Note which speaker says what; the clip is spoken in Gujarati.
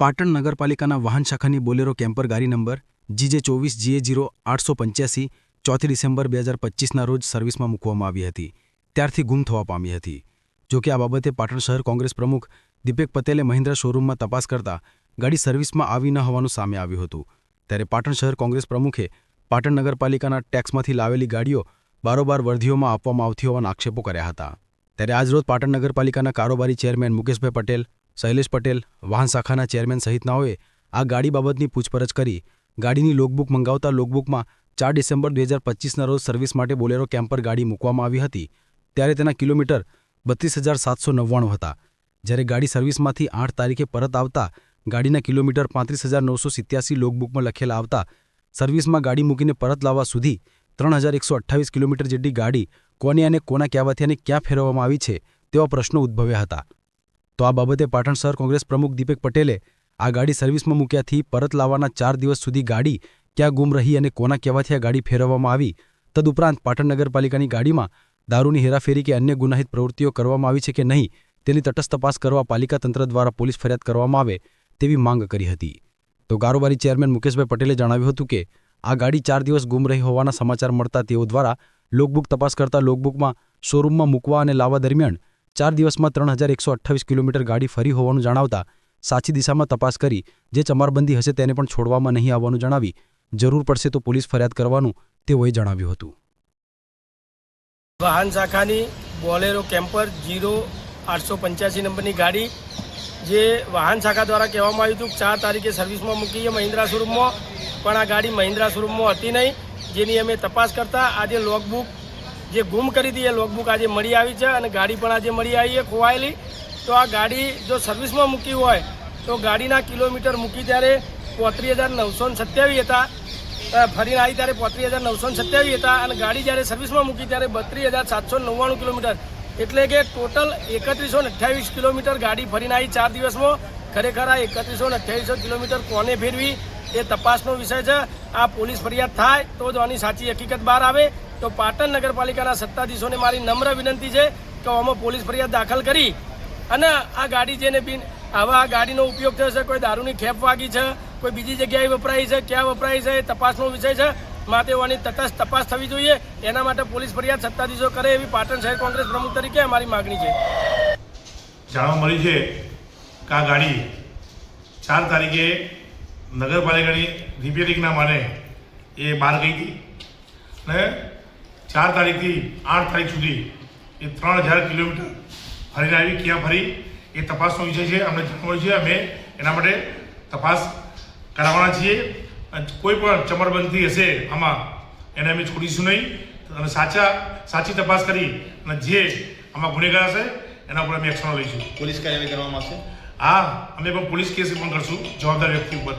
Speaker 1: પાટણ નગરપાલિકાના વાહન શાખાની બોલેરો કેમ્પર ગાડી નંબર GJ24GA0885 4 ડિસેમ્બર 2025ના રોજ સર્વિસમાં મૂકવામાં આવી હતી. ત્યારથી ગુમ થવા પામી હતી. જોકે આ બાબતે પાટણ શહેર કોંગ્રેસ પ્રમુખ દીપેક પટેલે મહિન્દ્રા શોરૂમમાં તપાસ કરતા ગાડી સર્વિસમાં આવી ન હોવાનું સામે આવ્યું હતું. ત્યારે પાટણ શહેર કોંગ્રેસ પ્રમુખે પાટણ નગરપાલિકાના ટેક્સમાંથી લાવેલી ગાડીઓ બારોબાર વર્ધીઓમાં આપવામાં આવતી હોવાના આક્ષેપો કર્યા હતા. ત્યારે આજરોજ પાટણ નગરપાલિકાના કારોબારી ચેરમેન મુકેશભાઈ પટેલ, શૈલેષ પટેલ, વાહન શાખાના ચેરમેન સહિતનાઓએ આ ગાડી બાબતની પૂછપરછ કરી ગાડીની લોકબુક મંગાવતા લોકબુકમાં 4 ડિસેમ્બર 2025ના રોજ સર્વિસ માટે બોલેરો કેમ્પર ગાડી મૂકવામાં આવી હતી. ત્યારે તેના કિલોમીટર 32,799 હતા. જ્યારે ગાડી સર્વિસમાંથી 8 તારીખે પરત આવતા ગાડીના કિલોમીટર 35,987 લોકબુકમાં લખેલા આવતા સર્વિસમાં ગાડી મૂકીને પરત લાવવા સુધી 3,128 કિલોમીટર જેટલી ગાડી કોને અને કોના કહેવાથી અને ક્યાં ફેરવવામાં આવી છે તેવા પ્રશ્નો ઉદ્ભવ્યા હતા. તો આ બાબતે પાટણ શહેર કોંગ્રેસ પ્રમુખ દીપેક પટેલે આ ગાડી સર્વિસમાં મૂક્યાથી પરત લાવવાના 4 દિવસ સુધી ગાડી ક્યાં ગુમ રહી અને કોના કહેવાથી આ ગાડી ફેરવવામાં આવી, તદુપરાંત પાટણ નગરપાલિકાની ગાડીમાં દારૂની હેરાફેરી કે અન્ય ગુનાહિત પ્રવૃત્તિઓ કરવામાં આવી છે કે નહીં તેની તટસ્થ તપાસ કરવા પાલિકા તંત્ર દ્વારા પોલીસ ફરિયાદ કરવામાં આવે તેવી માંગ કરી હતી. તો કારોબારી ચેરમેન મુકેશભાઈ પટેલે જણાવ્યું હતું કે આ ગાડી 4 દિવસ ગુમ રહી હોવાના સમાચાર મળતા તેઓ દ્વારા લોકબુક તપાસ કરતા લોકબુકમાં શોરૂમમાં મૂકવા અને લાવવા દરમિયાન 4 દિવસમાં 3,128 કિલોમીટર ગાડી ફરી હોવાનું જણાવતા સાચી દિશામાં તપાસ કરી જે ચમારબંધી હશે તેને પણ છોડવામાં નહીં આવવાનું જણાવી જરૂર પડશે તો પોલીસ ફરિયાદ કરવાનું તેઓએ જણાવ્યું હતું.
Speaker 2: વાહન શાખાની બોલેરો કેમ્પર 0885 નંબરની ગાડી જે વાહન શાખા દ્વારા કહેવામાં આવ્યું હતું 4 તારીખે સર્વિસમાં મૂકીએ મહિન્દ્રા શોરૂમમાં, પણ આ ગાડી મહિન્દ્રા શોરૂમમાં હતી નહીં. જેની અમે તપાસ કરતા આજે લોકબુક જે ગુમ કરી હતી એ લોકબુક આજે મળી આવી છે અને ગાડી પણ આજે મળી આવી છે ખોવાયેલી. તો આ ગાડી જો સર્વિસમાં મૂકી હોય તો ગાડીના કિલોમીટર મૂકી ત્યારે 35,927 હતા, ફરીને આવી ત્યારે 35,927 હતા અને ગાડી જ્યારે સર્વિસમાં મૂકી ત્યારે 32,799 કિલોમીટર, એટલે કે ટોટલ 3128 કિલોમીટર ગાડી ફરીને આવી 4 દિવસમાં. ખરેખર આ 3128 કિલોમીટર કોને ફેરવી એ તપાસનો વિષય છે. આ પોલીસ ફરિયાદ થાય તો જ આની સાચી હકીકત બહાર આવે. તો પાટણ નગરપાલિકાના સત્તાધીશોને મારી નમ્ર વિનંતી છે કે આમાં પોલીસ ફરિયાદ દાખલ કરી અને આ ગાડી જેને બી આવા આ ગાડીનો ઉપયોગ થયો છે, કોઈ દારૂની ખેપ વાગી છે, કોઈ બીજી જગ્યાએ વપરાય છે, ક્યાં વપરાય છે એ તપાસનો વિષય છે. માટે આની તટસ્થ તપાસ થવી જોઈએ. એના માટે પોલીસ ફરિયાદ સત્તાધીશો કરે એવી પાટણ શહેર કોંગ્રેસ પ્રમુખ તરીકે અમારી માગણી છે.
Speaker 3: જાણવા મળી છે કે આ ગાડી 4 તારીખે નગરપાલિકાની રિપેરિંગના માટે એ બહાર ગઈ હતી અને 4 તારીખથી 8 તારીખ સુધી એ 3,000 કિલોમીટર ફરીને આવી. ક્યાં ફરી એ તપાસનો વિષય છે. અમને જાણવા મળ્યું છે, અમે એના માટે તપાસ કરાવવાના છીએ. કોઈ પણ ચમરબંધી હશે આમાં એને અમે છોડીશું નહીં અને સાચી તપાસ કરી અને જે આમાં ગુનેગાર હશે એના ઉપર અમે એક્શન લઈશું.
Speaker 4: પોલીસ કાર્યવાહી કરવામાં આવશે.
Speaker 3: હા, અમે પણ પોલીસ કેસ પણ કરશું જવાબદાર વ્યક્તિ ઉપર.